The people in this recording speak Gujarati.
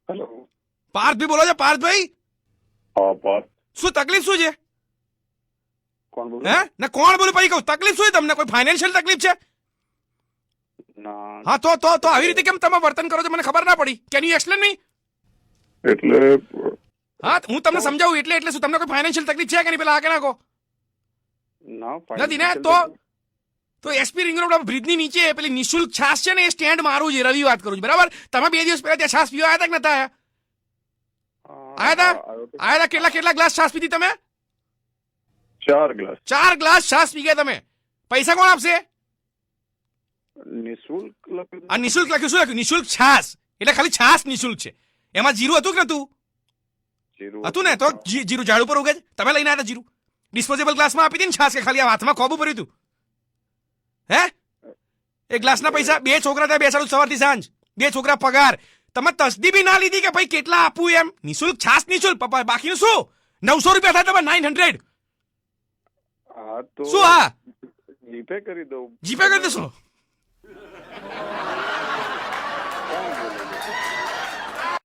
હેલો. પાર્થભાઈ બોલો છો? પાર્થભાઈ, હા પાર્થ. શું તકલીફ શું છે? કોણ બોલો? હે ના કોણ બોલું પછી કહું. તકલીફ શું છે તમને? કોઈ ફાઇનાન્શિયલ તકલીફ છે? ના હા તો આવી રીતે કેમ તમે વર્તન કરો છો મને ખબર ના પડી. Can you explain me? એટલે હા હું તમને સમજાવું એટલે શું તમને કોઈ ફાઇનાન્શિયલ તકલીફ છે કે નહીં? પેલા આ કે નાખો. ના નથી ને તો એસપી રિંગ રોડ બ્રિજની નીચે પેલી નિઃશુલ્ક છાસ છે ને એ સ્ટેન્ડ મારું છે. રવિ વાત કરું છું, બરાબર? તમે 2 દિવસ પહેલા ત્યાં છાસ પીવા આવ્યા હતા કે નતા આયા હતા? કેટલા ગ્લાસ છાસ પીધી તમે? 4 ગ્લાસ. 4 ગ્લાસ છાસ પી ગયા તમે. પૈસા કોણ આપશે? નિઃશુલ્ક લખ્યું. આ નિઃશુલ્ક લખ્યું. શું લખ્યું? નિઃશુલ્ક છાસ એટલે ખાલી છાસ નિઃશુલ્ક છે. એમાં જીરું હતું કે નતું? હતું ને? તો જીરું ઝાડ ઉપર ઉગે છે. તમે લઈને આવ્યા જીરું? ડિસ્પોઝેબલ ગ્લાસમાં આપી હતી ને છાસ, કે ખાલી આ હાથમાં ખોબું ભર્યું હતું? હે એક ગ્લાસના પૈસા 2 છોકરા ત્યાં બેસાડું સવારથી સાંજ. 2 છોકરા પગાર. તમે તસદી બી ના લીધી કે ભાઈ કેટલા આપવું એમ? નિઃશુલ્ક છાસ નિઃશુલ્ક. પપ્પા બાકીનું શું? 900 રૂપિયા થાય તમે 900. હા તો શું? હા જીપે કરી દઉં. જીપે કરી દેશો?